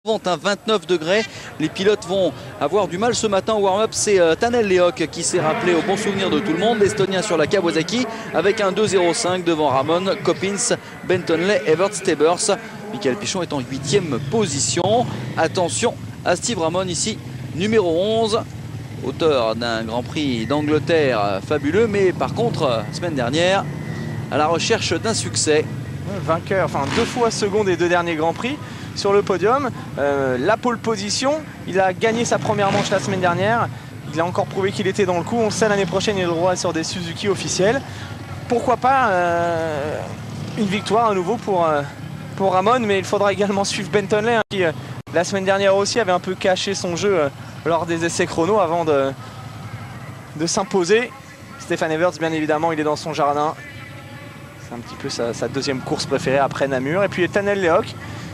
À 29 degrés, les pilotes vont avoir du mal ce matin au warm-up. C'est Tanel Leok qui s'est rappelé au bon souvenir de tout le monde, l'Estonien sur la Kawasaki, avec un 2.05 devant Ramon, Coppins, Bentonley, Evert, Stebers. Michael Pichon est en 8e position. Attention à Steve Ramon ici, numéro 11, auteur d'un Grand Prix d'Angleterre fabuleux, mais par contre, semaine dernière, à la recherche d'un succès. Vainqueur, enfin 2 fois second des 2 derniers Grands Prix sur le podium, la pole position, il a gagné sa première manche la semaine dernière, il a encore prouvé qu'il était dans le coup, on le sait, l'année prochaine il a le droit sur des Suzuki officiels. Pourquoi pas une victoire à nouveau pour Ramon, mais il faudra également suivre Bentonley hein, qui la semaine dernière aussi avait un peu caché son jeu lors des essais chrono avant de s'imposer. Stéphane Everts bien évidemment il est dans son jardin, c'est un petit peu sa deuxième course préférée après Namur. Et puis Tanel Leok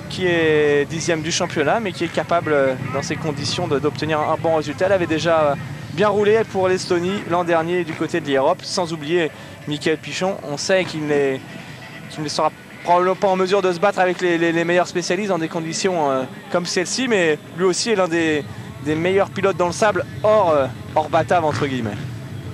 qui est 10e du championnat mais qui est capable dans ces conditions d'obtenir un bon résultat. Elle avait déjà bien roulé pour l'Estonie l'an dernier du côté de l'Europe, sans oublier Michael Pichon. On sait qu'il ne sera probablement pas en mesure de se battre avec les meilleurs spécialistes dans des conditions comme celle-ci, mais lui aussi est l'un des meilleurs pilotes dans le sable hors batave entre guillemets.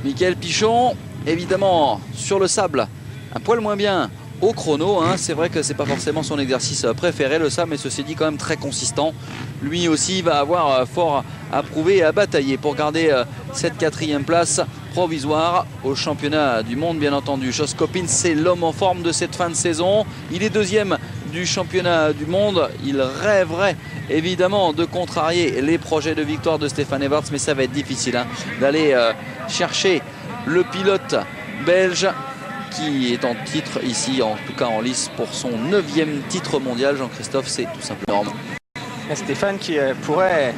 Michael Pichon, évidemment sur le sable un poil moins bien au chrono, hein. C'est vrai que c'est pas forcément son exercice préféré le sable, mais ceci dit quand même très consistant. Lui aussi va avoir fort à prouver et à batailler pour garder cette 4e place provisoire au championnat du monde bien entendu. Josh Coppins, c'est l'homme en forme de cette fin de saison, il est 2e du championnat du monde. Il rêverait évidemment de contrarier les projets de victoire de Stéphane Everts, mais ça va être difficile hein, d'aller chercher le pilote belge qui est en titre ici, en tout cas en lice pour son 9e titre mondial. Jean-Christophe, c'est tout simplement énorme. Stéphane qui pourrait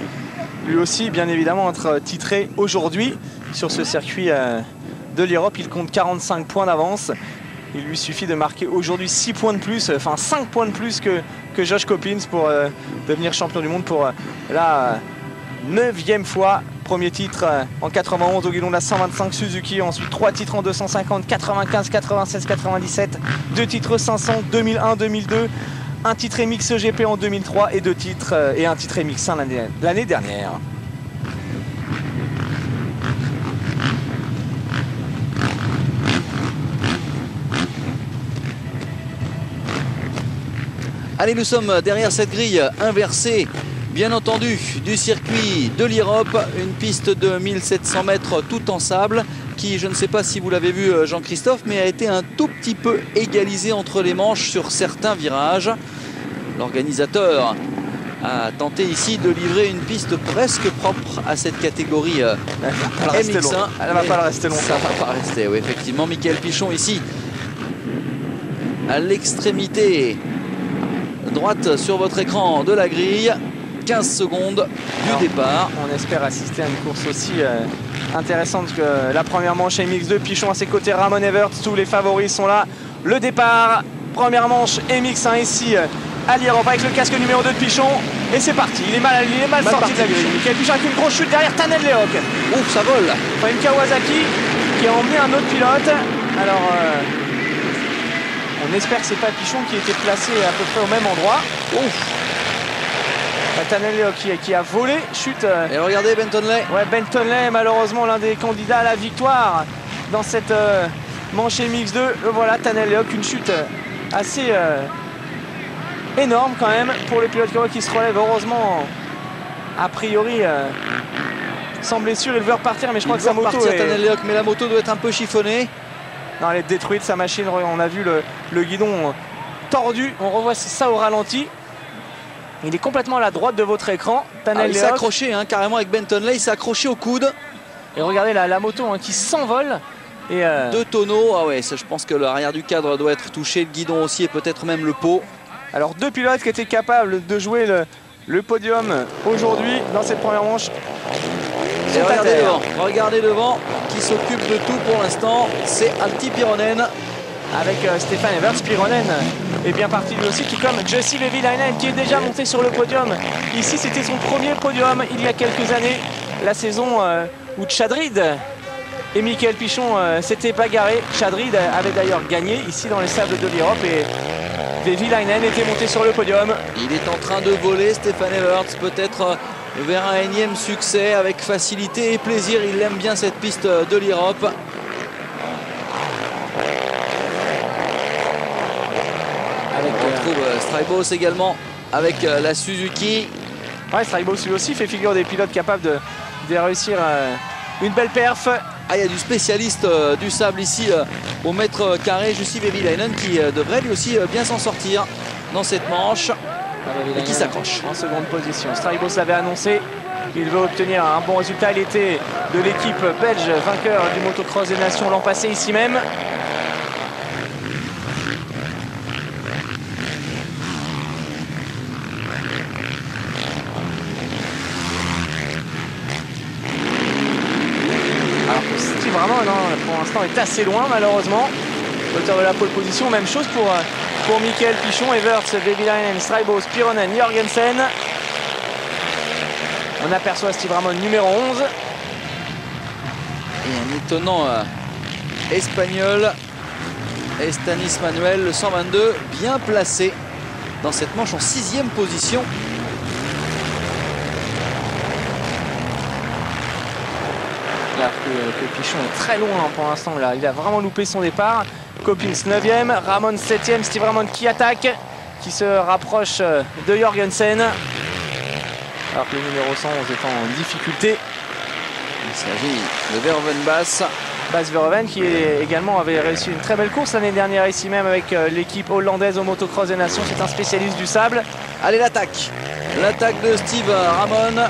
lui aussi bien évidemment être titré aujourd'hui sur ce circuit de l'Europe. Il compte 45 points d'avance. Il lui suffit de marquer aujourd'hui 6 points de plus, enfin 5 points de plus que Josh Coppins pour devenir champion du monde pour la 9e fois. Premier titre en 91 au guidon de la 125 Suzuki, ensuite 3 titres en 250, 95, 96, 97, 2 titres 500, 2001, 2002, un titre MX GP en 2003 et 2 titres et un titre MX1 l'année dernière. Allez, nous sommes derrière cette grille inversée, bien entendu, du circuit de l'Europe, une piste de 1700 mètres tout en sable qui, je ne sais pas si vous l'avez vu Jean-Christophe, mais a été un tout petit peu égalisée entre les manches sur certains virages. L'organisateur a tenté ici de livrer une piste presque propre à cette catégorie MX1. Elle ne va pas le rester longtemps. Ça ne va pas rester, oui, effectivement. Michael Pichon ici, à l'extrémité droite sur votre écran de la grille. 15 secondes du départ. On espère assister à une course aussi intéressante que la première manche MX2. Pichon à ses côtés, Ramon Everts, tous les favoris sont là. Le départ, première manche MX1 ici à l'Europe avec le casque numéro 2 de Pichon. Et c'est parti, il est mal sorti de la grille. Michael Pichon avec une grosse chute derrière Tanel Leok. Ouf, ça vole. Enfin, une Kawasaki qui a emmené un autre pilote. Alors, on espère que c'est pas Pichon qui était placé à peu près au même endroit. Ouf. Tanel Leok qui a volé, chute. Et regardez Bentonley. Ouais, Bentonley, malheureusement l'un des candidats à la victoire dans cette manche MX2. Voilà, Tanel Leok, une chute assez énorme quand même pour le pilote qui se relève. Heureusement, a priori, sans blessure, il veut repartir, mais je crois que sa moto Tanel Leok, mais la moto doit être un peu chiffonnée. Non, elle est détruite, sa machine. On a vu le guidon tordu. On revoit ça au ralenti. Il est complètement à la droite de votre écran. Il s'est accroché hein, carrément avec Bentonley, il s'est accroché au coude. Et regardez la moto hein, qui s'envole. Et 2 tonneaux, ah ouais, ça, je pense que l'arrière du cadre doit être touché, le guidon aussi et peut-être même le pot. Alors 2 pilotes qui étaient capables de jouer le podium aujourd'hui dans cette première manche. Et regardez devant, qui s'occupe de tout pour l'instant, c'est Altti Pironen. Avec Stéphane Everts. Pironen est bien parti lui aussi, qui comme Jesse Levilainen qui est déjà monté sur le podium. Ici c'était son premier podium il y a quelques années, la saison où Chadrid et Michael Pichon s'étaient bagarrés. Chadrid avait d'ailleurs gagné ici dans les sables de l'Europe et Vehviläinen était monté sur le podium. Il est en train de voler, Stefan Everts, peut-être vers un énième succès avec facilité et plaisir. Il aime bien cette piste de l'Europe. On retrouve Strybos également avec la Suzuki. Ouais, Strybos lui aussi fait figure des pilotes capables de réussir une belle perf. Ah, il y a du spécialiste du sable ici au mètre carré, Jussi Vehviläinen, qui devrait lui aussi bien s'en sortir dans cette manche et qui s'accroche. En seconde position. Strybos l'avait annoncé. Il veut obtenir un bon résultat. Il était de l'équipe belge vainqueur du motocross des nations l'an passé ici même. Steve Ramon, pour l'instant, est assez loin malheureusement. L'auteur de la pole position, même chose pour Michael Pichon, Everts, Vehviläinen, Strybos, Pironen, Jorgensen. On aperçoit Steve Ramon numéro 11. Et un étonnant espagnol, Estanis Manuel, le 122, bien placé dans cette manche en 6e position. Là, que Pichon est très loin pour l'instant. Il a vraiment loupé son départ. Coppins 9e, Ramon 7e, Steve Ramon qui attaque, qui se rapproche de Jorgensen. Alors que le numéro 111 est en difficulté. Il s'agit de Verhoeven Bas. Bas Verhoeven qui également avait réussi une très belle course l'année dernière ici même avec l'équipe hollandaise au motocross des nations. C'est un spécialiste du sable. Allez, l'attaque. L'attaque de Steve Ramon.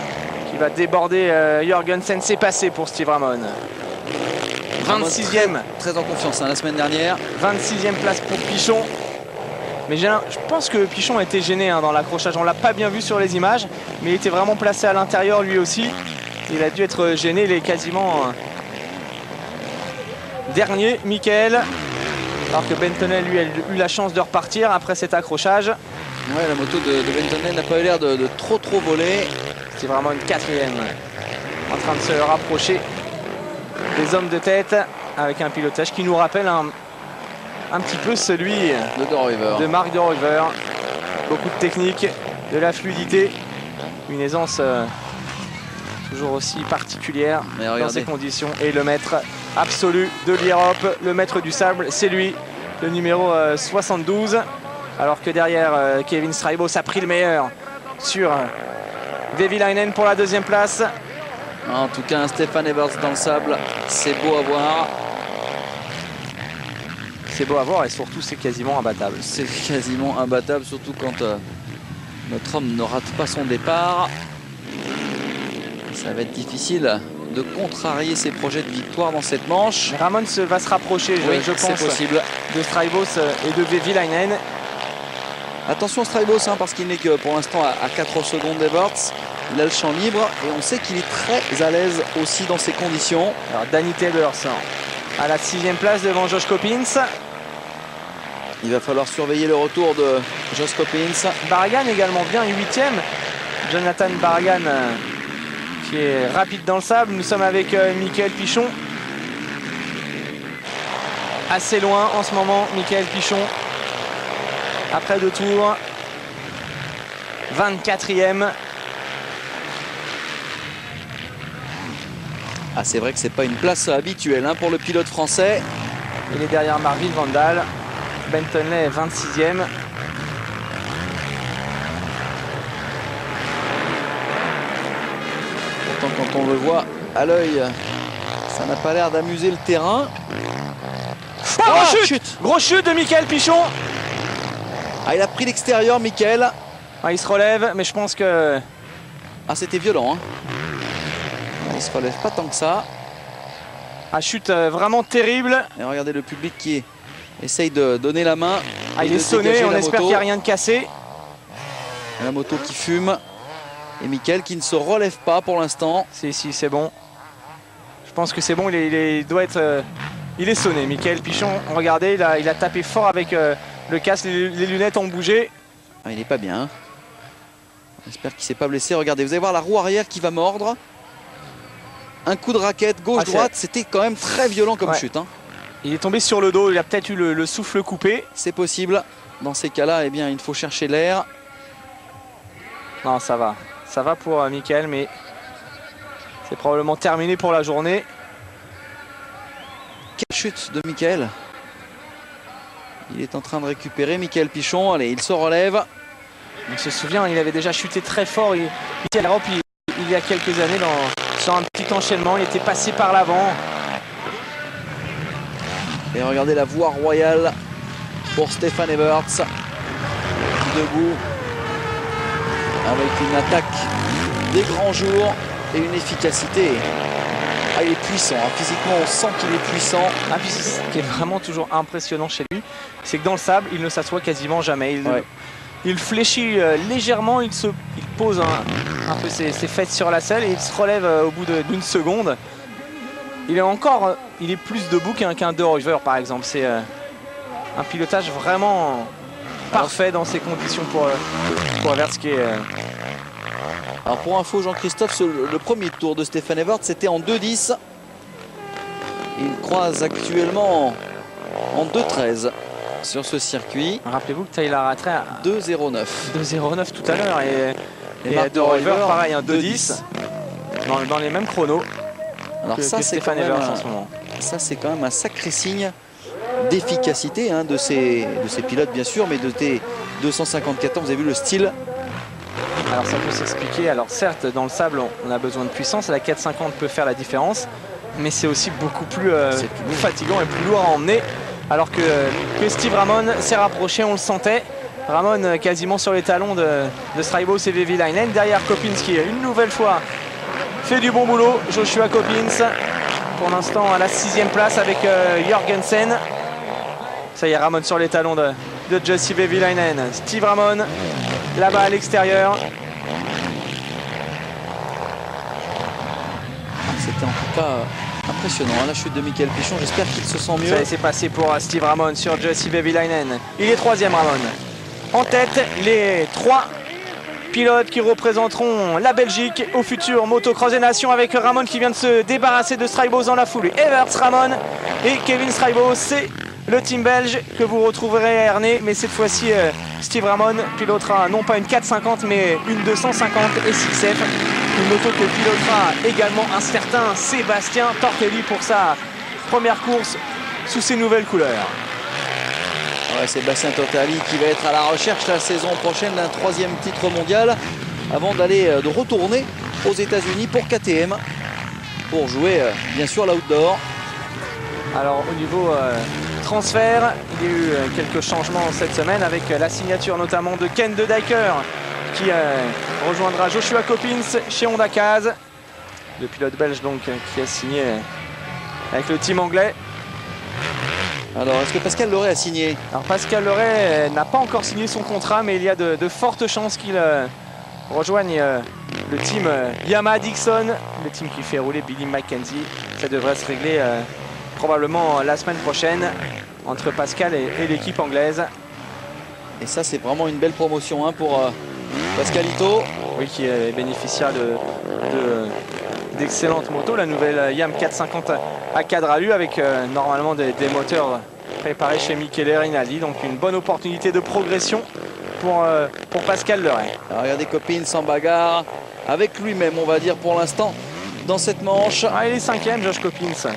Qui va déborder Jorgensen. C'est passé pour Steve Ramon. 26e. Très en confiance la semaine dernière. 26e place pour Pichon. Mais je pense que Pichon a été gêné dans l'accrochage. On ne l'a pas bien vu sur les images. Mais il était vraiment placé à l'intérieur lui aussi. Il a dû être gêné. Il est quasiment dernier, Michael. Alors que Bentonel, lui, a eu la chance de repartir après cet accrochage. Ouais, la moto de Bentonel n'a pas eu l'air de trop voler. C'est vraiment une 4e. En train de se rapprocher des hommes de tête. Avec un pilotage qui nous rappelle un petit peu celui de Marc de Ruyver. Beaucoup de technique, de la fluidité. Une aisance toujours aussi particulière dans ces conditions. Et le maître absolu de l'Europe, le maître du sable, c'est lui, le numéro 72. Alors que derrière, Kevin Strybos a pris le meilleur sur Vehviläinen pour la 2e place. En tout cas, un Stefan Everts dans le sable, c'est beau à voir. C'est beau à voir et surtout c'est quasiment imbattable. C'est quasiment imbattable, surtout quand notre homme ne rate pas son départ. Ça va être difficile de contrarier ses projets de victoire dans cette manche. Ramon va se rapprocher, je pense, possible, de Strybos et de Vehviläinen. Attention Strybos, parce qu'il n'est que pour l'instant à 4 secondes d'Everts. Il a le champ libre et on sait qu'il est très à l'aise aussi dans ces conditions. Alors Danny Tebers à la 6e place devant Josh Coppins. Il va falloir surveiller le retour de Josh Coppins. Barragan également bien 8e. Jonathan Barragan qui est rapide dans le sable. Nous sommes avec Michael Pichon. Assez loin en ce moment, Michael Pichon. Après 2 tours. 24e. Ah, c'est vrai que c'est pas une place habituelle pour le pilote français. Il est derrière Marvin Vandal. Bentonley est 26e. Pourtant, quand on le voit à l'œil, ça n'a pas l'air d'amuser le terrain. Chute. Grosse chute de Michael Pichon. Ah, il a pris l'extérieur, Michael. Ah, il se relève, mais je pense que... Ah, c'était violent. Il se relève pas tant que ça. Ah, chute vraiment terrible. Et regardez le public qui essaye de donner la main. Ah, il est sonné, on espère qu'il n'y a rien de cassé. La moto qui fume. Et Michael qui ne se relève pas pour l'instant. Si, c'est bon. Je pense que c'est bon, il doit être... il est sonné, Michael Pichon. Regardez, il a tapé fort avec le casque, les lunettes ont bougé. Ah, il n'est pas bien. J'espère qu'il ne s'est pas blessé. Regardez, vous allez voir la roue arrière qui va mordre. Un coup de raquette gauche-droite, c'était quand même très violent comme chute. Il est tombé sur le dos, il a peut-être eu le souffle coupé. C'est possible. dans ces cas-là, eh bien, il faut chercher l'air. Non, ça va. Ça va pour Michael, mais c'est probablement terminé pour la journée. Quelle chute de Michael. Il est en train de récupérer Michael Pichon. Allez, il se relève. On se souvient, il avait déjà chuté très fort. Michael Raup, il y a quelques années, sur un petit enchaînement, il était passé par l'avant. Et regardez la voie royale pour Stefan Everts. Debout. Avec une attaque des grands jours et une efficacité. Ah, il est puissant, hein. Physiquement on sent qu'il est puissant. Ah, puis ce qui est vraiment toujours impressionnant chez lui, c'est que dans le sable, il ne s'assoit quasiment jamais. Il fléchit légèrement, il pose un peu ses fesses sur la selle et il se relève au bout d'une seconde. Il est plus debout qu'un De Ruyver par exemple. C'est un pilotage vraiment parfait dans ces conditions pour Everts qui est... Alors pour info, Jean-Christophe, le premier tour de Stefan Everts c'était en 2-10. Il croise actuellement en 2-13 sur ce circuit. Rappelez-vous que Tyler Rattray a 2-0-9. 2-0-9 tout à l'heure et De Ruyver pareil, un 2-10 dans les mêmes chronos. Alors ça c'est Stefan Everts en ce moment. Ça c'est quand même un sacré signe d'efficacité hein, de ces pilotes bien sûr, mais de T254 ans, vous avez vu le style. Alors ça peut s'expliquer, alors certes dans le sable on a besoin de puissance, la 450 peut faire la différence, mais c'est aussi beaucoup plus fatigant et plus lourd à emmener, alors que Steve Ramon s'est rapproché, on le sentait. Ramon quasiment sur les talons de Strybos et Vehviläinen, derrière Coppins qui une nouvelle fois fait du bon boulot. Joshua Coppins pour l'instant à la 6e place avec Jorgensen. Ça y est, Ramon sur les talons de Jussi Vehviläinen. Steve Ramon là-bas à l'extérieur. C'était en tout cas impressionnant hein, la chute de Michael Pichon. J'espère qu'il se sent mieux. Ça s'est passé pour Steve Ramon sur Jussi Vehviläinen. Il est 3e Ramon. En tête, les 3 pilotes qui représenteront la Belgique au futur Motocross des Nations, avec Ramon qui vient de se débarrasser de Strybos dans la foulée. Everts, Ramon et Kevin Strybos, c'est le team belge que vous retrouverez à Ernée, mais cette fois-ci Steve Ramon pilotera non pas une 450 mais une 250 SXF, une moto que pilotera également un certain Sébastien Tortelli pour sa première course sous ses nouvelles couleurs. Ouais, Sébastien Tortelli qui va être à la recherche la saison prochaine d'un 3e titre mondial avant de retourner aux États-Unis pour KTM pour jouer bien sûr l'outdoor. Alors au niveau transfert, il y a eu quelques changements cette semaine avec la signature notamment de Ken De Dyker qui rejoindra Joshua Coppins chez Honda Kaz, le pilote belge donc qui a signé avec le team anglais. Alors est-ce que Pascal Loret a signé? Alors Pascal Loret n'a pas encore signé son contrat, mais il y a de fortes chances qu'il rejoigne le team Yamaha Dixon, le team qui fait rouler Billy McKenzie. Ça devrait se régler probablement la semaine prochaine entre Pascal et l'équipe anglaise. Et ça c'est vraiment une belle promotion hein, pour Pascalito. Oui, qui est bénéficiaire d'excellentes motos, la nouvelle Yam 450 à cadre alu avec normalement des moteurs préparés chez Michele Rinaldi, donc une bonne opportunité de progression pour Pascal Loret. Regardez Coppins en bagarre avec lui-même on va dire pour l'instant dans cette manche. Ah, il est 5e Josh Coppins.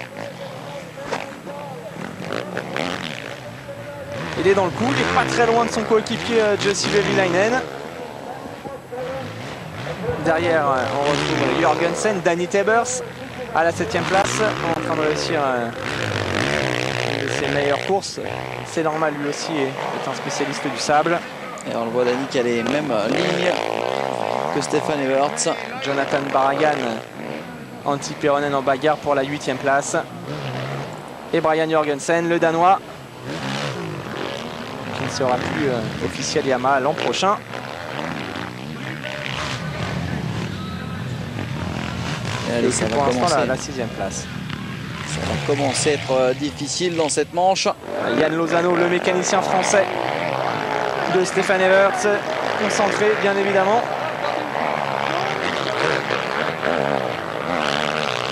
Il est dans le coup, il n'est pas très loin de son coéquipier Jussi Vehviläinen. Derrière, on retrouve Jorgensen, Danny Tebers à la 7e place, en train de réussir ses meilleures courses. C'est normal, lui aussi est un spécialiste du sable. Et on le voit Danny qui a les mêmes lignes que Stefan Everts. Jonathan Barragan, Antti Peronen en bagarre pour la 8e place. Et Brian Jorgensen, le Danois, qui ne sera plus officiel Yamaha l'an prochain. Allez, ça va pour commencer. l'instant la 6e place. Ça va commencer à être difficile dans cette manche. Yann Lozano, le mécanicien français de Stefan Everts, concentré bien évidemment.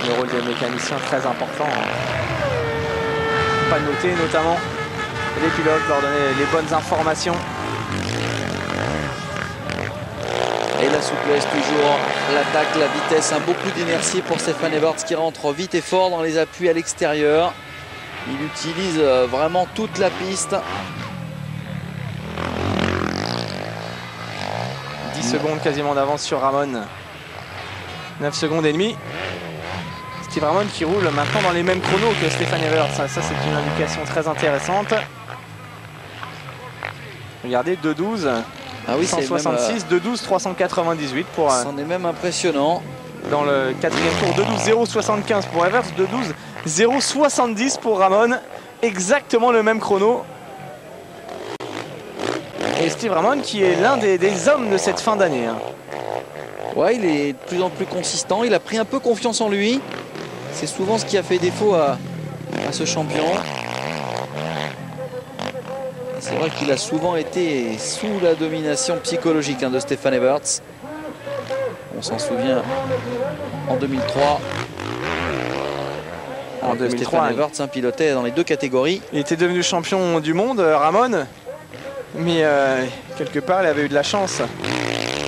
Le rôle des mécaniciens très important. Pas noté notamment les pilotes, leur donner les bonnes informations. Et la souplesse toujours, l'attaque, la vitesse, beaucoup d'inertie pour Stefan Everts qui rentre vite et fort dans les appuis à l'extérieur. Il utilise vraiment toute la piste. 10 secondes quasiment d'avance sur Ramon. 9 secondes et demie. Steve Ramon qui roule maintenant dans les mêmes chronos que Stefan Everts. Ça c'est une indication très intéressante. Regardez, 2:12. Ah oui, 166, 2:12, 398 pour... c'en est même impressionnant. Dans le quatrième tour, 2:12, 0,75 pour Everts, 2:12, 0,70 pour Ramon. Exactement le même chrono. Et Steve Ramon qui est l'un des hommes de cette fin d'année. Ouais, il est de plus en plus consistant. Il a pris un peu confiance en lui. C'est souvent ce qui a fait défaut à ce champion. C'est vrai qu'il a souvent été sous la domination psychologique de Stefan Everts. On s'en souvient en 2003. En 2003, Stefan Everts pilotait dans les deux catégories. Il était devenu champion du monde, Ramon. Mais quelque part, il avait eu de la chance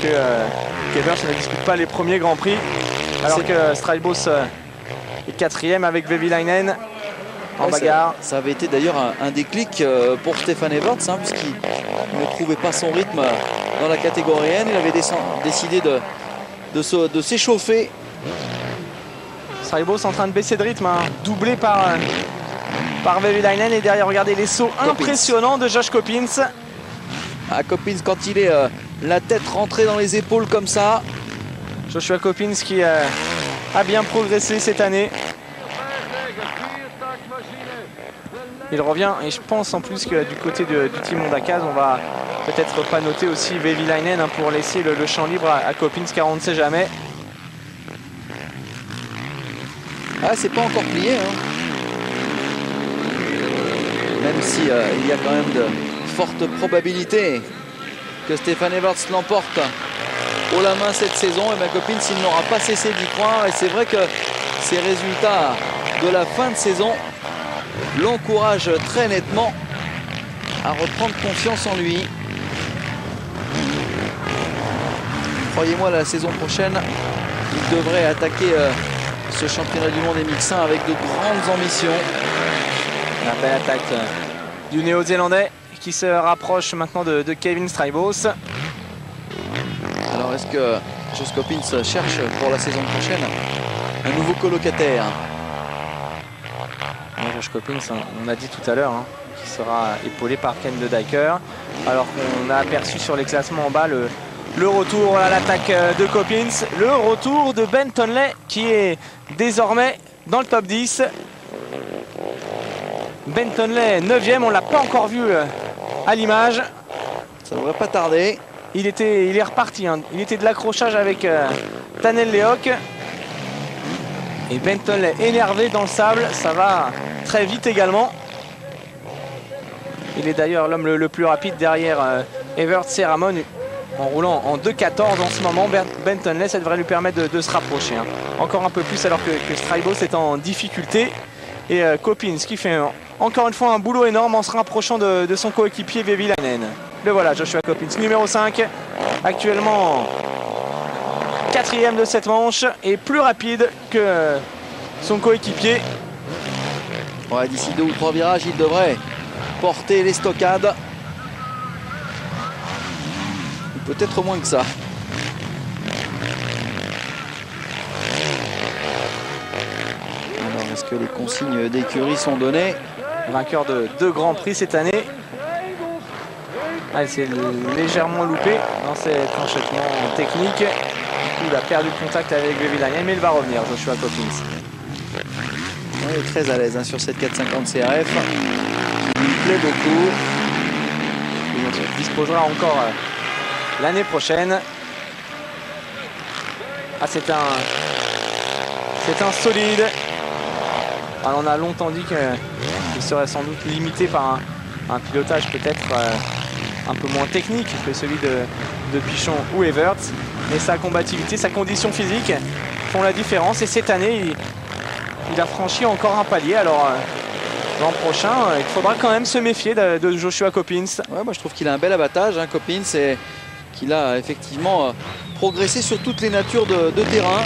qu'Everts ne dispute pas les premiers Grands Prix. Alors que Straibos est quatrième avec Vehviläinen en bagarre. Ça avait été d'ailleurs un déclic pour Stefan Everts, puisqu'il ne trouvait pas son rythme dans la catégorie N. Il avait décidé de s'échauffer. Straibos en train de baisser de rythme, doublé par Vehviläinen. Et derrière, regardez les sauts impressionnants de Josh Coppins. Coppins, quand il est la tête rentrée dans les épaules comme ça. Joshua Coppins qui a bien progressé cette année. Il revient et je pense en plus que du côté du team Honda Kaz, on va peut-être pas noter aussi Vehviläinen pour laisser le champ libre à Coppins car on ne sait jamais. Ah, c'est pas encore plié. Même si il y a quand même de fortes probabilités que Stefan Everts l'emporte haut la main cette saison. Et bien Coppins, il n'aura pas cessé d'y croire. Et c'est vrai que ces résultats de la fin de saison l'encouragent très nettement à reprendre confiance en lui. Croyez-moi, la saison prochaine, il devrait attaquer ce championnat du monde MX1 avec de grandes ambitions. La belle attaque du Néo-Zélandais qui se rapproche maintenant de Kevin Straibos. Alors est-ce que Josh Coppins cherche pour la saison prochaine un nouveau colocataire? Josh Coppins, on a dit tout à l'heure, qui sera épaulé par Ken De Dyker. Alors qu'on a aperçu sur les classements en bas le retour à l'attaque de Coppins, le retour de Ben Tonley qui est désormais dans le top 10. Ben Tonley 9e, on ne l'a pas encore vu à l'image. Ça ne devrait pas tarder. Il est reparti, il était de l'accrochage avec Tanel Lehoc. Et Ben Tonley énervé dans le sable, ça va très vite également. Il est d'ailleurs l'homme le plus rapide derrière Everts et Ramon en roulant en 2,14 en ce moment. Ben Tonley, ça devrait lui permettre de se rapprocher encore un peu plus alors que Straibos est en difficulté. Et Coppins qui fait encore une fois un boulot énorme en se rapprochant de son coéquipier Vehviläinen. Le voilà, Joshua Coppins, numéro 5, actuellement 4e de cette manche et plus rapide que son coéquipier. Ouais, d'ici 2 ou 3 virages, il devrait porter les stockades. Peut-être moins que ça. Alors, est-ce que les consignes d'écurie sont données? Vainqueur de 2 Grands Prix cette année. Il s'est légèrement loupé dans cet enchaînement technique. Du coup, il a perdu le contact avec Vehviläinen, mais il va revenir, Joshua Coppins. Il est très à l'aise sur cette 450 CRF. Il lui plaît beaucoup. Il disposera encore l'année prochaine. C'est un solide. Alors, on a longtemps dit qu'il serait sans doute limité par un pilotage peut-être un peu moins technique que celui de Pichon ou Everts. Mais sa combativité, sa condition physique font la différence. Et cette année, il a franchi encore un palier. Alors, l'an prochain, il faudra quand même se méfier de Joshua Coppins. Ouais, moi je trouve qu'il a un bel abattage, hein, Coppins, et qu'il a effectivement progressé sur toutes les natures de terrain.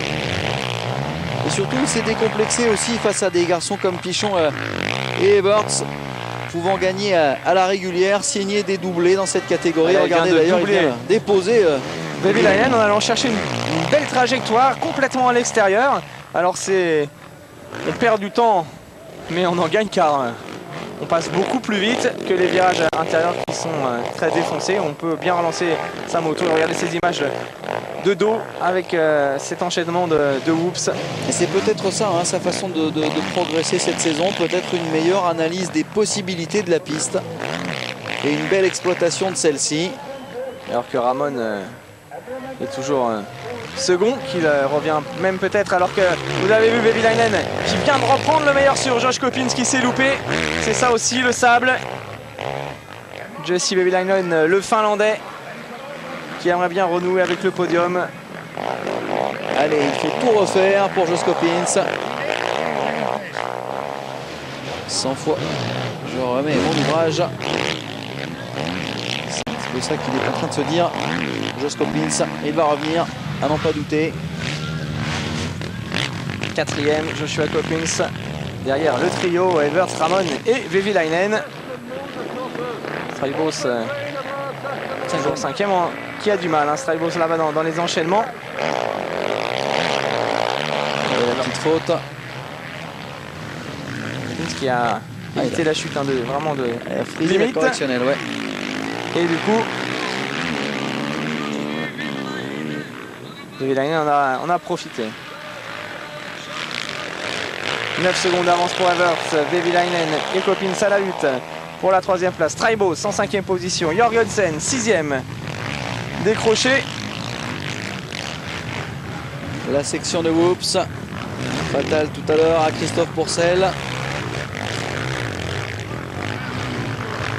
Et surtout, il s'est décomplexé aussi face à des garçons comme Pichon et Everts, pouvant gagner à la régulière, signer des doublés dans cette catégorie. Regardez d'ailleurs, il vient déposer Vehviläinen en allant chercher une belle trajectoire complètement à l'extérieur. Alors on perd du temps, mais on en gagne car on passe beaucoup plus vite que les virages intérieurs qui sont très défoncés. On peut bien relancer sa moto. Regardez ces images de dos avec cet enchaînement de whoops. Et c'est peut-être ça, hein, sa façon de progresser cette saison. Peut-être une meilleure analyse des possibilités de la piste et une belle exploitation de celle-ci. Alors que Ramon est toujours second, qu'il revient même peut-être, alors que vous avez vu Vehviläinen qui vient de reprendre le meilleur sur Josh Coppins qui s'est loupé. C'est ça aussi le sable. Jesse Vehviläinen, le Finlandais, qui aimerait bien renouer avec le podium. Allez, il fait tout refaire pour Josh Coppins. 100 fois, je remets mon ouvrage. C'est ça qu'il est en train de se dire. Josh Coppins, il va revenir, à n'en pas douter. 4e, Joshua Coppins. Derrière le trio, Everts, Ramon et Vehviläinen. Straibos, toujours 5e, qui a du mal. Hein, Straibos là-bas dans les enchaînements. Et la petite faute. Coppins qui a évité la chute, hein, vraiment de limite. Correctionnel, ouais. Et du coup, Vehviläinen en a profité. 9 secondes d'avance pour Everts, Vehviläinen et Coppins à la lutte pour la 3e place. Straibos en 5e position, Jorgensen 6e, décroché. La section de whoops, fatale tout à l'heure à Christophe Pourcel.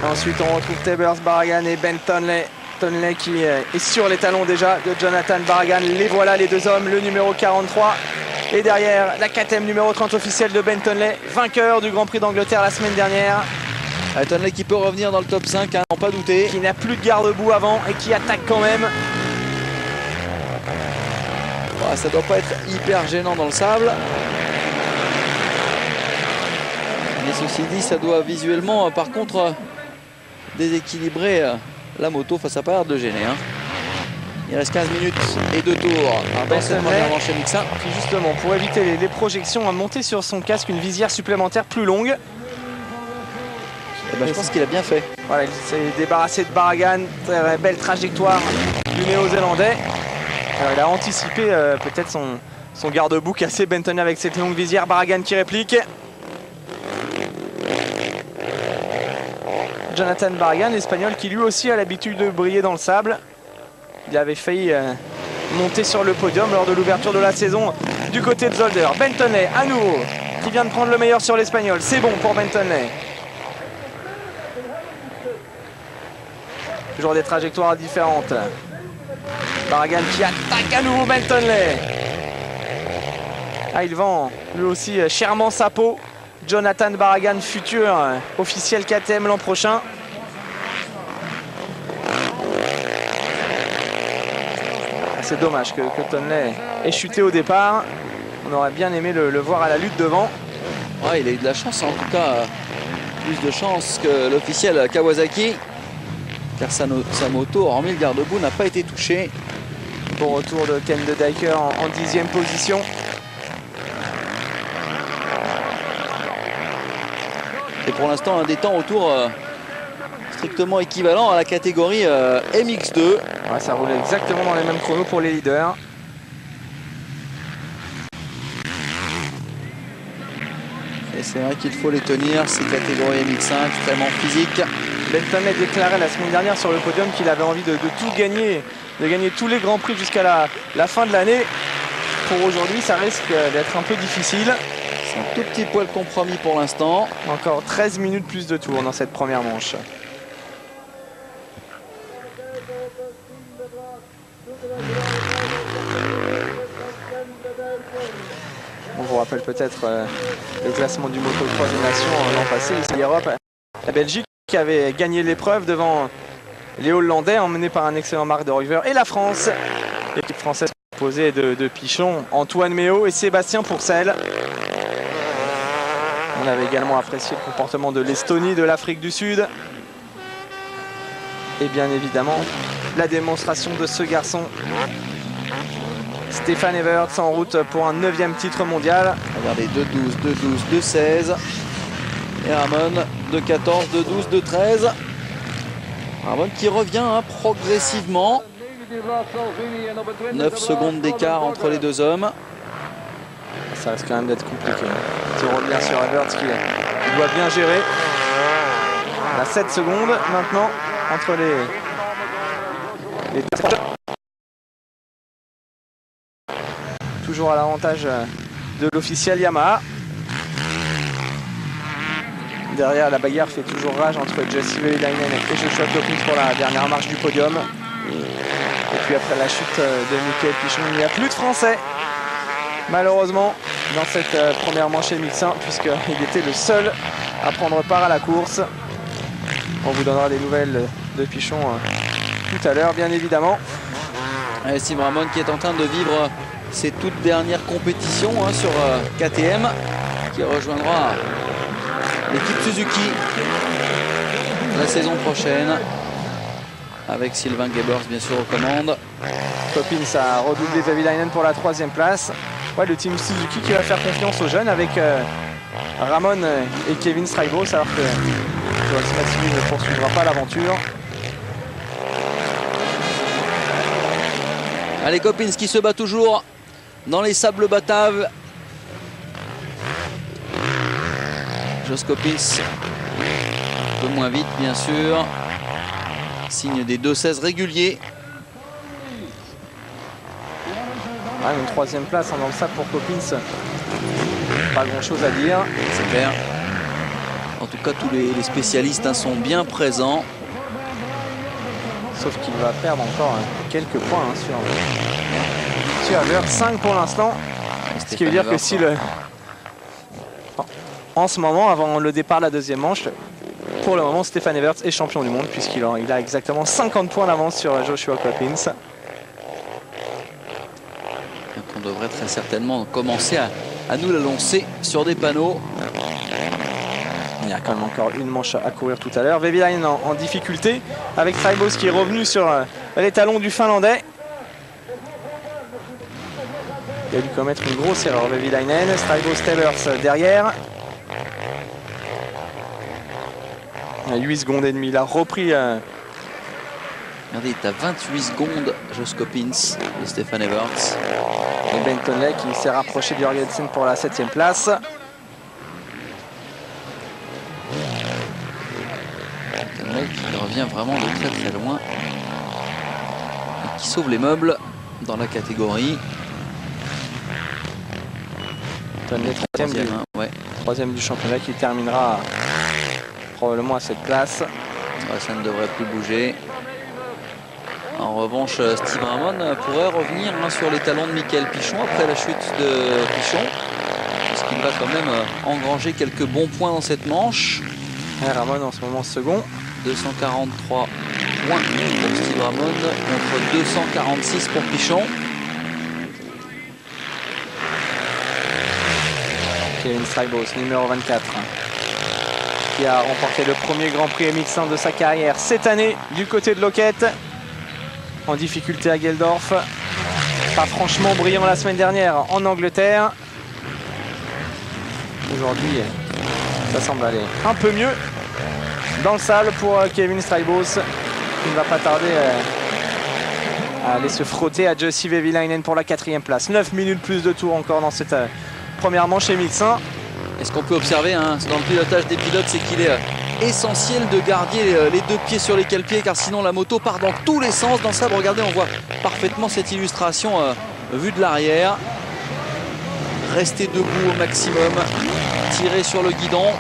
Ensuite, on retrouve Tebers, Barragan et Ben Tonley. Tonley qui est sur les talons déjà de Jonathan Barragan. Les voilà les deux hommes, le numéro 43. Et derrière, la KTM numéro 30 officielle de Ben Tonley, vainqueur du Grand Prix d'Angleterre la semaine dernière. Tonley qui peut revenir dans le top 5, hein, n'en pas douter. Qui n'a plus de garde-boue avant et qui attaque quand même. Bon, ça doit pas être hyper gênant dans le sable. Mais ceci dit, ça doit visuellement, par contre, déséquilibrer la moto. Enfin, ça n'a pas l'air de gêner. Hein. Il reste 15 minutes et 2 tours dans cette première manche MX1. Puis justement, pour éviter les projections, a monté sur son casque une visière supplémentaire plus longue. Et ben, je pense qu'il a bien fait. Voilà, il s'est débarrassé de Barragan. Très belle trajectoire du Néo-Zélandais. Il a anticipé peut-être son garde-boue cassé, Ben Tonley avec cette longue visière. Barragan qui réplique. Jonathan Barragan, l'Espagnol, qui lui aussi a l'habitude de briller dans le sable. Il avait failli monter sur le podium lors de l'ouverture de la saison du côté de Zolder. Ben Tonley à nouveau, qui vient de prendre le meilleur sur l'Espagnol. C'est bon pour Ben Tonley. Toujours des trajectoires différentes. Barragan qui attaque à nouveau Ben Tonley. Ah, il vend lui aussi chèrement sa peau. Jonathan Barragan, futur officiel KTM l'an prochain. C'est dommage que Tonley ait chuté au départ. On aurait bien aimé le voir à la lutte devant. Ouais, il a eu de la chance, en tout cas plus de chance que l'officiel Kawasaki, car sa moto, hormis le garde-boue, n'a pas été touchée. Bon retour de Ken de Dijker en 10e position. Et pour l'instant, un des temps autour strictement équivalent à la catégorie MX2. Ouais, ça roule exactement dans les mêmes chronos pour les leaders. Et c'est vrai qu'il faut les tenir, ces catégories MX5, extrêmement physiques. Ben Tonley déclarait la semaine dernière sur le podium qu'il avait envie de tout gagner, de gagner tous les grands prix jusqu'à la fin de l'année. Pour aujourd'hui, ça risque d'être un peu difficile. C'est un tout petit poil compromis pour l'instant. Encore 13 minutes plus de tours dans cette première manche. On vous rappelle rappelle peut-être le classement du motocross des nations l'an passé, ici l'Europe. La Belgique qui avait gagné l'épreuve devant les Hollandais, emmenés par un excellent Marc de Ruyver, et la France. L'équipe française composée de Pichon, Antoine Méo et Sébastien Pourcel. On avait également apprécié le comportement de l'Estonie, de l'Afrique du Sud. Et bien évidemment, la démonstration de ce garçon, Stéphane Everts, en route pour un 9e titre mondial. Regardez, 2-12, 2-12, 2-16. Et Ramon, 2-14, 2-12, 2-13. Ramon qui revient progressivement. 9 secondes d'écart entre les deux hommes. Ça risque quand même d'être compliqué. Il revient sur Everts qui doit bien gérer. On a 7 secondes maintenant entre les deux. Toujours à l'avantage de l'officiel Yamaha. Derrière, la bagarre fait toujours rage entre Jussi Vehviläinen et Joshua Kloppins pour la dernière marche du podium. Et puis après la chute de Mikael Pichon, il n'y a plus de Français, malheureusement, dans cette première manche MX1, puisqu'il était le seul à prendre part à la course. On vous donnera des nouvelles de Pichon tout à l'heure, bien évidemment. Et Steve Ramon qui est en train de vivre ses toutes dernières compétitions sur KTM, qui rejoindra l'équipe Suzuki la saison prochaine, avec Sylvain Gebers bien sûr aux commandes. Kloppins a redoublé Vehviläinen pour la 3e place. Ouais, le team Suzuki qui va faire confiance aux jeunes avec Ramon et Kevin Strijbos, alors que Jonas Matsui ne poursuivra pas l'aventure. Allez, Kloppins qui se bat toujours dans les sables bataves. Josh Kloppins un peu moins vite bien sûr. Signe des 2-16 réguliers. Ouais, une 3e place dans le sable pour Kloppins. Pas grand chose à dire. C'est clair. En tout cas, tous les spécialistes sont bien présents. Sauf qu'il va perdre encore quelques points sur Everts. 5 pour l'instant. Ce qui veut dire que si en ce moment, avant le départ de la 2e manche, pour le moment, Stéphane Everts est champion du monde puisqu'il a exactement 50 points d'avance sur Joshua Kloppins. On devrait très certainement commencer à nous la lancer sur des panneaux. Il y a quand même encore une manche à courir tout à l'heure. Vehviläinen en difficulté avec Strijbos qui est revenu sur les talons du Finlandais. Il a dû commettre une grosse erreur Vehviläinen. Strijbos, Evers derrière. 8 secondes et demie. Il a repris. Regardez, il est à 28 secondes, Josh Kloppins de Stéphane Everts. Et Benton Lake qui s'est rapproché de Jorgensen pour la 7e place. Benton Lake qui revient vraiment de très très loin. Et qui sauve les meubles dans la catégorie. Troisième du championnat qui terminera probablement à cette place. Ouais, ça ne devrait plus bouger. En revanche, Steve Ramon pourrait revenir sur les talons de Mikael Pichon après la chute de Pichon, parce qu'il va quand même engranger quelques bons points dans cette manche. Et Ramon en ce moment second. 243 points pour Steve Ramon contre 246 pour Pichon. Kevin Strijbos, numéro 24, qui a remporté le premier Grand Prix MX1 de sa carrière cette année du côté de Loket. En difficulté à Geldorf. Pas franchement brillant la semaine dernière en Angleterre. Aujourd'hui, ça semble aller un peu mieux dans le sable pour Kevin Strijbos, qui ne va pas tarder à aller se frotter à Jussi Vehviläinen pour la 4e place. 9 minutes plus de tours encore dans cette première manche MX1. Et ce qu'on peut observer dans le pilotage des pilotes, c'est qu'il est essentiel de garder les deux pieds sur les cale-pieds, car sinon la moto part dans tous les sens dans le sable. Regardez, on voit parfaitement cette illustration vue de l'arrière. Rester debout au maximum, tirer sur le guidon,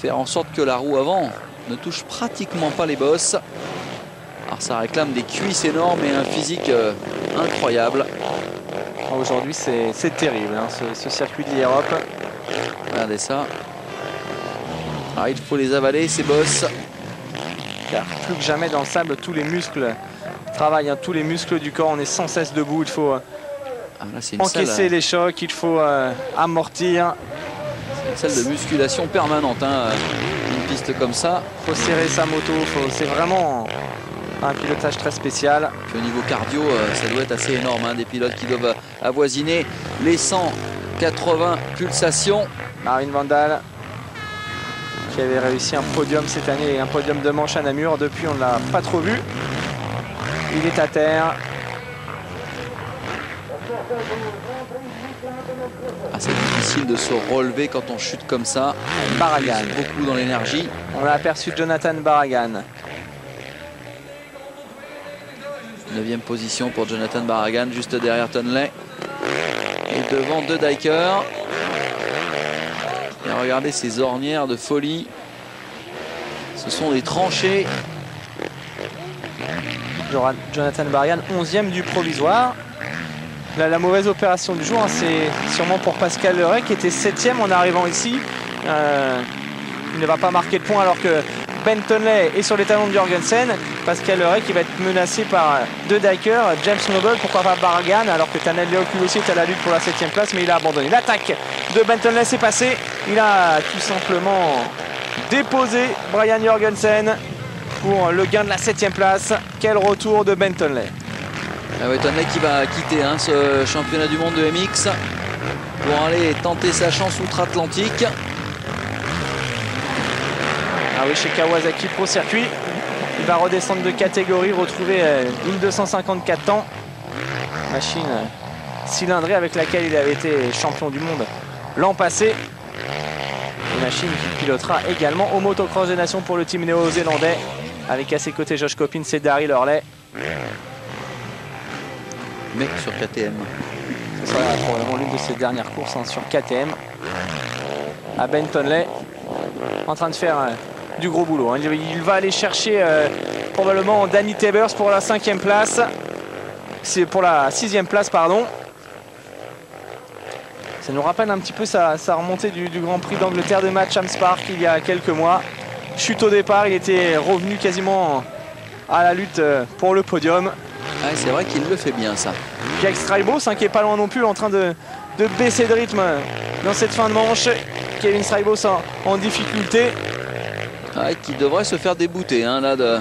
faire en sorte que la roue avant ne touche pratiquement pas les bosses. Alors ça réclame des cuisses énormes et un physique incroyable. Aujourd'hui, c'est terrible, hein, ce circuit de l'Europe. Regardez ça. Ah, il faut les avaler, ces bosses. Car plus que jamais dans le sable, tous les muscles travaillent, hein, tous les muscles du corps. On est sans cesse debout. Il faut encaisser les chocs, il faut amortir. C'est une salle de musculation permanente, hein, une piste comme ça. Il faut serrer sa moto. C'est vraiment un pilotage très spécial. Puis au niveau cardio, ça doit être assez énorme, hein, des pilotes qui doivent avoisiner les 180 pulsations. Marine Vandal, qui avait réussi un podium cette année, un podium de manche à Namur. Depuis, on ne l'a pas trop vu. Il est à terre. Ah, c'est difficile de se relever quand on chute comme ça. Barragan. Beaucoup dans l'énergie. On a aperçu Jonathan Barragan. 9e position pour Jonathan Barragan, juste derrière Tonley. Et devant De Dijker. Et regardez ces ornières de folie. Ce sont des tranchées. Jonathan Barragan, 11e du provisoire. La mauvaise opération du jour, hein, c'est sûrement pour Pascal Leray qui était 7e en arrivant ici. Il ne va pas marquer le point alors que Ben Tonley est sur les talons de Jorgensen. Pascal Leray qui va être menacé par De Dijker, James Noble, pourquoi pas Barragan, alors que Tanel Leoc lui aussi est à la lutte pour la 7e place, mais il a abandonné. L'attaque de Ben Tonley s'est passée. Il a tout simplement déposé Brian Jorgensen pour le gain de la 7e place. Quel retour de Ben Tonley. Ah ouais, Tonley qui va quitter, hein, ce championnat du monde de MX pour aller tenter sa chance outre-Atlantique. Ah oui, chez Kawasaki Pro Circuit. Il va redescendre de catégorie, retrouver une 254 temps. Machine cylindrée avec laquelle il avait été champion du monde l'an passé. Une machine qui pilotera également au motocross des nations pour le team néo-zélandais. Avec à ses côtés Josh Coppins et Daryl Hurley. Mais sur KTM. Ce sera probablement l'une de ses dernières courses, hein, sur KTM. À Ben Tonley, en train de faire du gros boulot, hein. Il va aller chercher probablement Danny Tebers pour la 5e place. C'est pour la 6e place, pardon. Ça nous rappelle un petit peu sa remontée du Grand Prix d'Angleterre de Matcham Spark il y a quelques mois. Chute au départ, il était revenu quasiment à la lutte pour le podium. Ah, c'est vrai qu'il le fait bien, ça. Jack Strybos, hein, qui est pas loin non plus, en train de baisser de rythme dans cette fin de manche. Kevin Strybos en difficulté. Ah, qui devrait se faire débouter, hein, là, de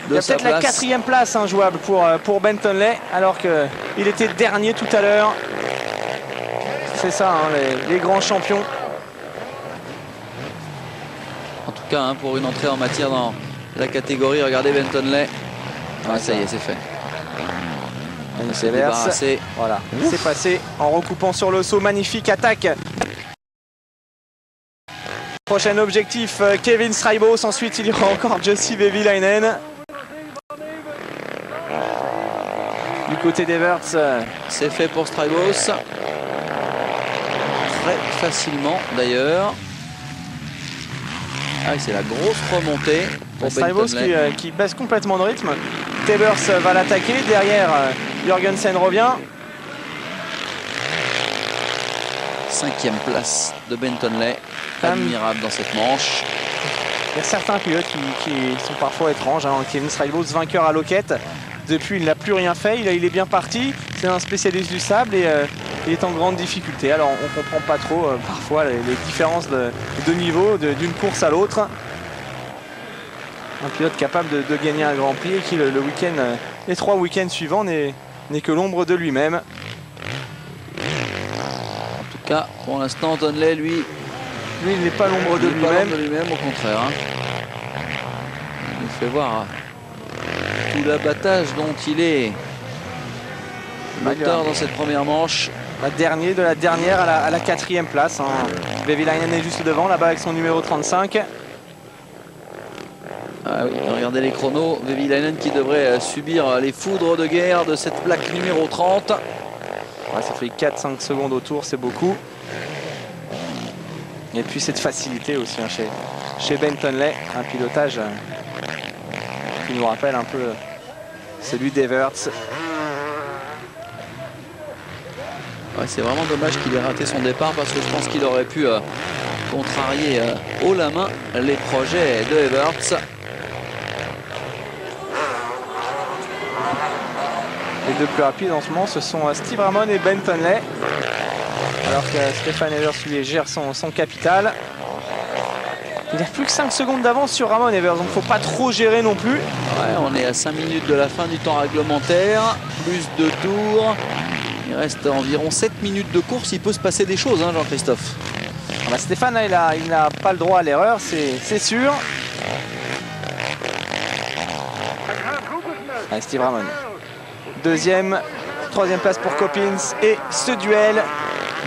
il y a sa peut-être la place. 4e place, hein, jouable pour Ben Tonley, alors qu'il était dernier tout à l'heure. C'est ça, hein, les grands champions. En tout cas, hein, pour une entrée en matière dans la catégorie, regardez Ben Tonley. Ah, ça y est, c'est fait. Il s'est débarrassé. Voilà, c'est passé en recoupant sur le saut. Magnifique attaque. Prochain objectif, Kevin Strybos. Ensuite, il y aura encore Jussi Vehviläinen. Du côté d'Everts. C'est fait pour Strybos. Très facilement, d'ailleurs. Ah, c'est la grosse remontée pour Ben Strybos Tonley. qui baisse complètement de rythme. Tebers va l'attaquer. Derrière, Jorgensen revient. 5e place de Ben Tonley. Admirable dans cette manche. Il y a certains pilotes qui sont parfois étranges, hein. Kevin Strybos, vainqueur à Loket. Depuis, il n'a plus rien fait. Il est bien parti. C'est un spécialiste du sable et il est en grande difficulté. Alors, on ne comprend pas trop parfois les différences de niveau d'une course à l'autre. Un pilote capable de gagner un Grand Prix et qui, le week-end, les 3 week-ends suivants, n'est que l'ombre de lui-même. En tout cas, pour l'instant, Tonley, lui, il n'est pas l'ombre de lui-même. Au contraire, hein. Il nous fait voir tout l'abattage dont il est moteur dans cette première manche. Dernier de la dernière à la 4e place, hein. Vehviläinen est juste devant, là-bas avec son numéro 35. Ah oui, regardez les chronos. Vehviläinen qui devrait subir les foudres de guerre de cette plaque numéro 30. Ouais, ça fait 4-5 secondes au tour, c'est beaucoup. Et puis cette facilité aussi, hein, chez Ben Tonley, un pilotage qui nous rappelle un peu celui d'Everts. Ouais, c'est vraiment dommage qu'il ait raté son départ parce que je pense qu'il aurait pu contrarier haut la main les projets de Everts. Les deux plus rapides en ce moment, ce sont Steve Ramon et Ben Tonley. Alors que Stéphane Evers lui gère son capital. Il a plus que 5 secondes d'avance sur Ramon Evers, donc il ne faut pas trop gérer non plus. Ouais, on est à 5 minutes de la fin du temps réglementaire, plus de tours. Il reste environ 7 minutes de course, il peut se passer des choses, hein, Jean-Christophe. Ah bah Stéphane, il n'a pas le droit à l'erreur, c'est sûr. Allez, Steve Ramon. Deuxième, troisième place pour Coppins. Et ce duel,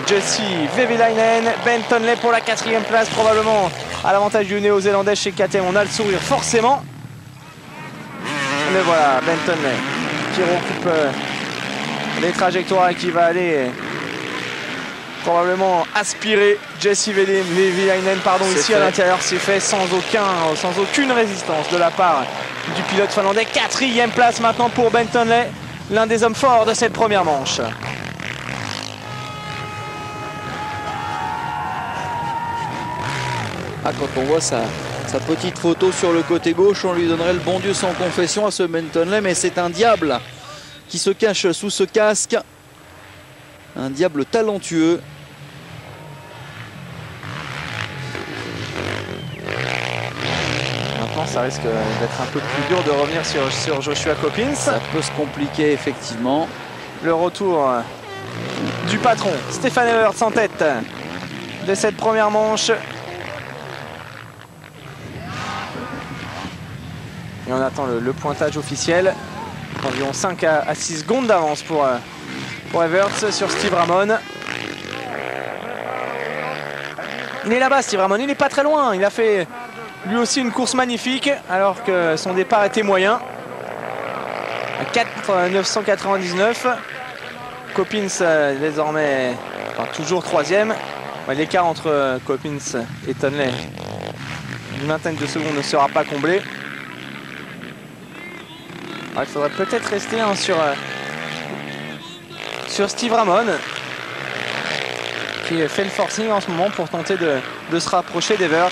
Jussi Vehviläinen, Ben Tonley pour la 4e place, probablement à l'avantage du néo-zélandais chez KTM. On a le sourire forcément. Mais voilà, Ben Tonley qui recoupe les trajectoires et qui va aller probablement aspirer Jussi Vehviläinen ici à l'intérieur. C'est fait sans aucune résistance de la part du pilote finlandais. 4e place maintenant pour Ben Tonley, l'un des hommes forts de cette première manche. Ah, quand on voit sa petite photo sur le côté gauche, on lui donnerait le bon Dieu sans confession à ce Ben Tonley, mais c'est un diable qui se cache sous ce casque. Un diable talentueux. Maintenant, ça risque d'être un peu plus dur de revenir sur Joshua Coppins. Ça peut se compliquer, effectivement. Le retour du patron, Stéphane Everts, en tête de cette première manche. Et on attend le pointage officiel. Environ 5 à 6 secondes d'avance pour Everts sur Steve Ramon. Il est là-bas, Steve Ramon, il n'est pas très loin. Il a fait lui aussi une course magnifique alors que son départ était moyen. À 4,999. Coppins désormais toujours 3e. L'écart entre Coppins et Tonley, une vingtaine de secondes, ne sera pas comblé. Alors, il faudrait peut-être rester sur Steve Ramon qui fait le forcing en ce moment pour tenter de se rapprocher d'Everts.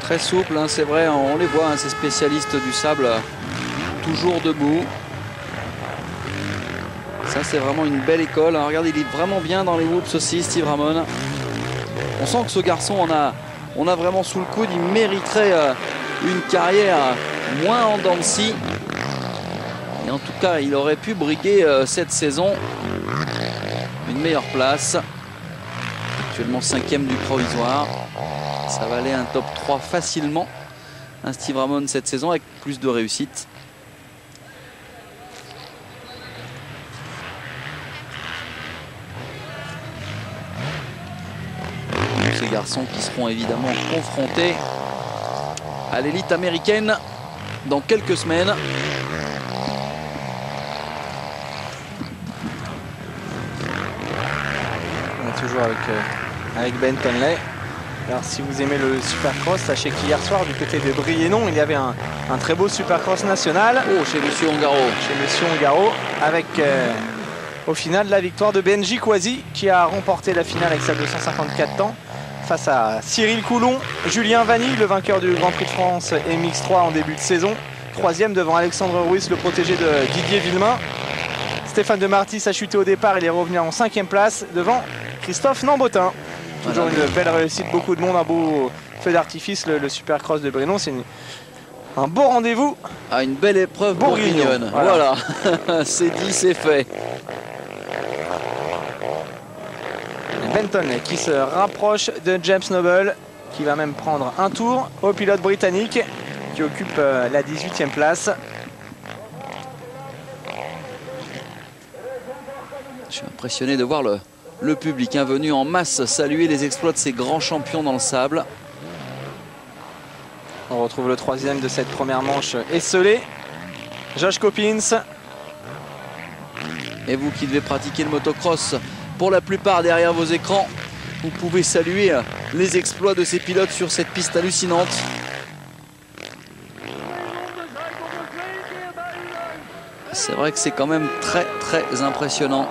Très souple, hein, c'est vrai, on les voit, hein, ces spécialistes du sable, toujours debout. Ça, c'est vraiment une belle école. Hein. Regardez, il est vraiment bien dans les whoops aussi, Steve Ramon. On sent que ce garçon, on a vraiment sous le coude. Il mériterait une carrière moins en dents de scie. Et en tout cas, il aurait pu briguer cette saison une meilleure place. Actuellement 5e du provisoire. Ça va aller un top 3 facilement. Un Steve Ramon cette saison avec plus de réussite. Ces garçons qui seront évidemment confrontés à l'élite américaine dans quelques semaines. On est toujours avec Ben Tonley. Alors si vous aimez le Supercross, sachez qu'hier soir du côté de Briennon, il y avait un très beau Supercross national. Oh, chez Monsieur Ongaro. Chez Monsieur Ongaro, avec au final la victoire de Benji Kwasi qui a remporté la finale avec sa 254 temps face à Cyril Coulon, Julien Vanni, le vainqueur du Grand Prix de France MX3 en début de saison. 3e devant Alexandre Ruiz, le protégé de Didier Villemain. Stéphane de Martis a chuté au départ, il est revenu en 5e place devant Christophe Nambotin. Toujours une belle réussite, beaucoup de monde, un beau feu d'artifice, le Supercross de Briennon. C'est un beau rendez-vous. Ah, une belle épreuve bourguignonne. Voilà, c'est dit, c'est fait. Benton qui se rapproche de James Noble, qui va même prendre un tour au pilote britannique qui occupe la 18e place. Je suis impressionné de voir le public venu en masse saluer les exploits de ces grands champions dans le sable. On retrouve le 3e de cette première manche esselé, Josh Coppins. Et vous qui devez pratiquer le motocross pour la plupart derrière vos écrans, vous pouvez saluer les exploits de ces pilotes sur cette piste hallucinante. C'est vrai que c'est quand même très très impressionnant.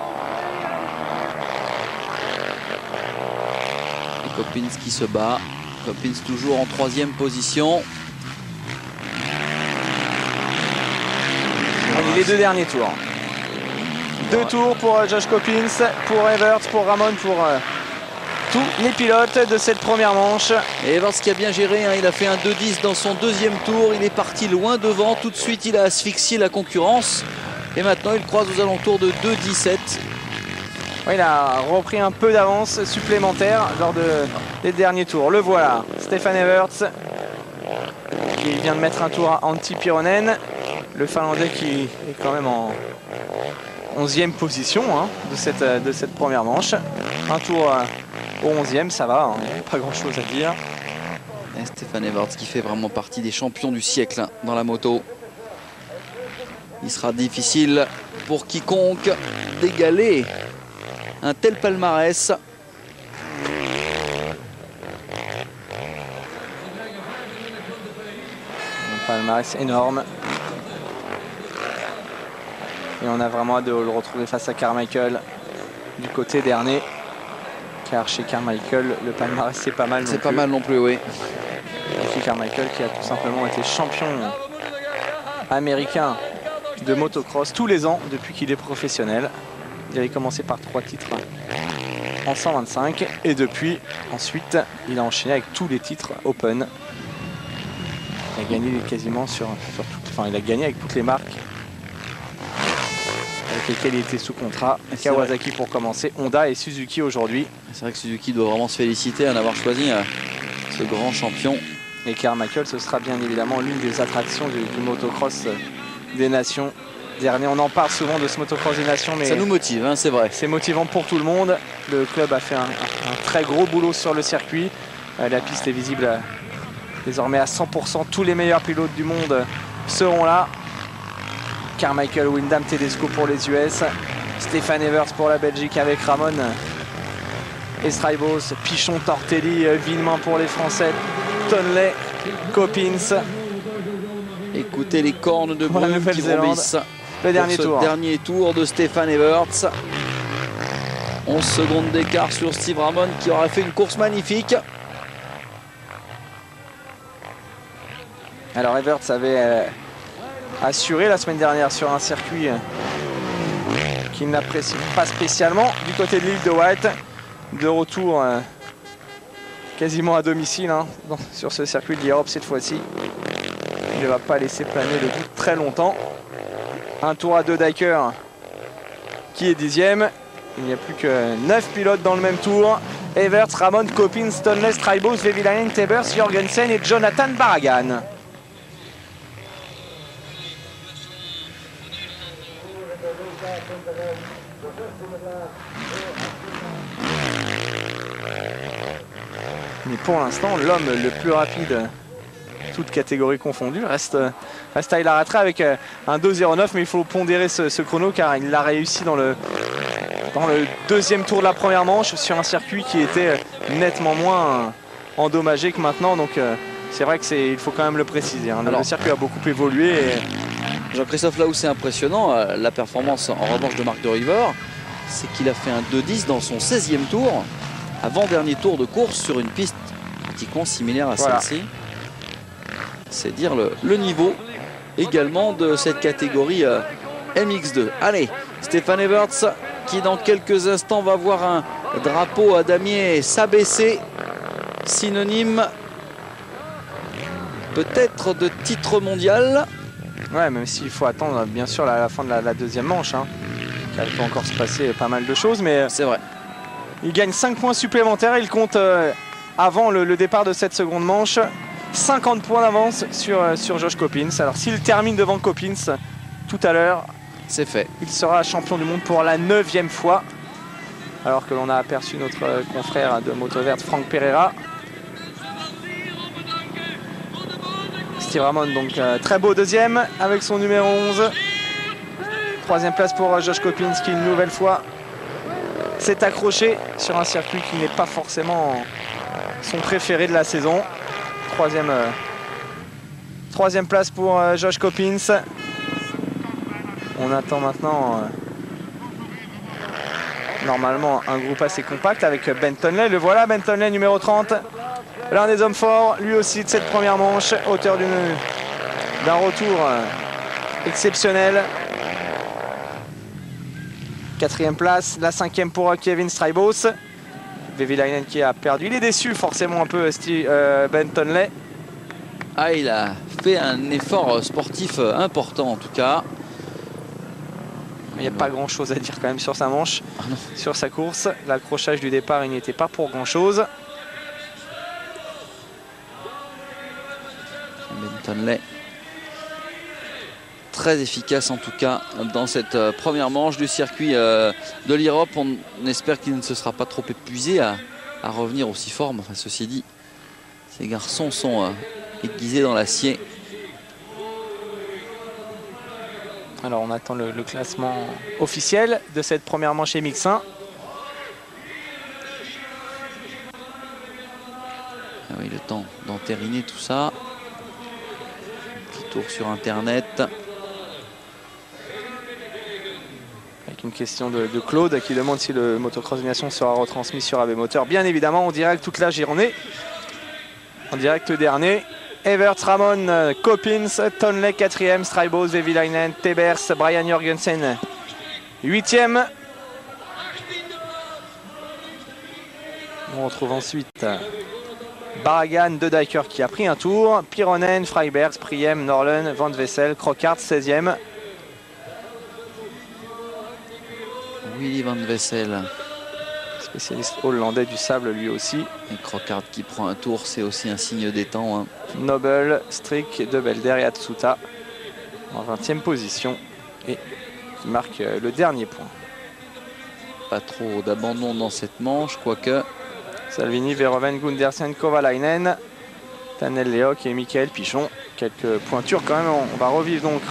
Et Coppins qui se bat. Coppins toujours en 3e position. Les 2 derniers tours. 2 tours pour Josh Coppins, pour Evert, pour Ramon, pour tous les pilotes de cette première manche. Et Evert qui a bien géré, hein, il a fait un 2-10 dans son 2e tour. Il est parti loin devant. Tout de suite, il a asphyxié la concurrence. Et maintenant, il croise aux alentours de 2-17. Oui, il a repris un peu d'avance supplémentaire lors des derniers tours. Le voilà, Stefan Evert, qui vient de mettre un tour à Antti Pironen. Le Finlandais qui est quand même en 11e position hein, de cette première manche. Un tour au 11e, ça va, hein, pas grand chose à dire. Et Stefan Evert qui fait vraiment partie des champions du siècle hein, dans la moto. Il sera difficile pour quiconque d'égaler un tel palmarès. Un palmarès énorme. Et on a vraiment hâte de le retrouver face à Carmichael du côté d'Ernée. Car chez Carmichael, le palmarès c'est pas mal. C'est pas mal non plus, oui. Et chez Carmichael qui a tout simplement été champion américain de motocross tous les ans depuis qu'il est professionnel. Il avait commencé par 3 titres en 125 et depuis, ensuite, il a enchaîné avec tous les titres Open. Il a gagné quasiment sur toutes, enfin, il a gagné avec toutes les marques avec lesquelles il était sous contrat. Kawasaki pour commencer, Honda et Suzuki aujourd'hui. C'est vrai que Suzuki doit vraiment se féliciter en avoir choisi ce grand champion. Et Carmichael, ce sera bien évidemment l'une des attractions du motocross des nations. Dernier, on en parle souvent de ce motocross des nations, mais ça nous motive, hein, c'est vrai. C'est motivant pour tout le monde. Le club a fait un très gros boulot sur le circuit. La piste est visible désormais à 100%. Tous les meilleurs pilotes du monde seront là. Carmichael, Windham, Tedesco pour les US. Stefan Evert pour la Belgique avec Ramon Estraibos, Pichon, Tortelli, Villemain pour les Français, Tonley, Coppins. Écoutez les cornes de brume qui vrombissent. Le dernier tour. Dernier tour de Stefan Evert. 11 secondes d'écart sur Steve Ramon qui aurait fait une course magnifique. Alors Evert avait assuré la semaine dernière sur un circuit qu'il n'apprécie pas spécialement du côté de l'île de White. De retour quasiment à domicile hein, sur ce circuit de l'Europe cette fois-ci. Il ne va pas laisser planer le doute très longtemps. Un tour à 2 Dyker qui est 10e. Il n'y a plus que 9 pilotes dans le même tour. Evert, Ramon, Coppins, Tonley, Straibos, Vehviläinen, Tebers, Jorgensen et Jonathan Barragan. Mais pour l'instant, l'homme le plus rapide, toutes catégories confondues, reste Tyler Rattray avec un 2.09, mais il faut pondérer ce chrono car il l'a réussi dans le deuxième tour de la première manche sur un circuit qui était nettement moins endommagé que maintenant. Donc c'est vrai qu'il faut quand même le préciser. Hein. Le circuit a beaucoup évolué. Jean-Christophe, là où c'est impressionnant, la performance en revanche de Marc de River, c'est qu'il a fait un 2.10 dans son 16e tour, avant-dernier tour de course sur une piste pratiquement similaire à celle-ci. C'est dire le niveau également de cette catégorie MX2. Allez, Stefan Evert qui dans quelques instants va voir un drapeau à damier s'abaisser, synonyme peut-être de titre mondial. Ouais, même s'il faut attendre bien sûr la fin de la deuxième manche. Hein. Il peut encore se passer pas mal de choses, mais c'est vrai. Il gagne 5 points supplémentaires. Il compte avant le départ de cette seconde manche 50 points d'avance sur Josh Coppins. Alors s'il termine devant Coppins tout à l'heure, c'est fait. Il sera champion du monde pour la 9e fois. Alors que l'on a aperçu notre confrère de Moto Verte, Franck Pereira. Steve Ramon, donc très beau deuxième avec son numéro 11. 3e place pour Josh Coppins qui une nouvelle fois s'est accroché sur un circuit qui n'est pas forcément son préféré de la saison. 3e place pour Josh Coppins. On attend maintenant normalement un groupe assez compact avec Ben Tonley. Le voilà, Ben Tonley numéro 30. L'un des hommes forts, lui aussi de cette première manche, auteur d'un retour exceptionnel. 4e place, la 5e pour Kevin Strybos. Vehviläinen qui a perdu. Il est déçu forcément un peu Ben Tonley. Ah, il a fait un effort sportif important en tout cas. Il n'y a pas grand chose à dire quand même sur sa manche, sur sa course. L'accrochage du départ, il n'y était pas pour grand chose. Ben Tonley, très efficace en tout cas dans cette première manche du circuit de l'Europe. On espère qu'il ne se sera pas trop épuisé à revenir aussi fort. Enfin, ceci dit, ces garçons sont aiguisés dans l'acier. Alors on attend le classement officiel de cette première manche MX1. Ah oui, le temps d'entériner tout ça. Petit tour sur internet. Avec une question de Claude qui demande si le motocross de Nation sera retransmis sur AB Moteur. Bien évidemment, en direct toute la journée. En direct dernier. Evert, Ramon, Coppins, Tonley 4e, Strybos, Vehviläinen, Tebers, Brian Jorgensen 8e. On retrouve ensuite Barragan, De Dijker qui a pris un tour, Pironen, Freibergs, Priem, Norlen, Van Wessel, Crochart 16e. Willy Van Wessel, spécialiste hollandais du sable lui aussi. Et Crochart qui prend un tour, c'est aussi un signe des temps. Hein. Nobel, Strick, De Belder et Atsuta en 20e position et qui marque le dernier point. Pas trop d'abandon dans cette manche, quoique. Salvini, Verhoeven, Gundersen, Kovalainen, Tanel Lehoc et Michael Pichon. Quelques pointures quand même. On va revivre donc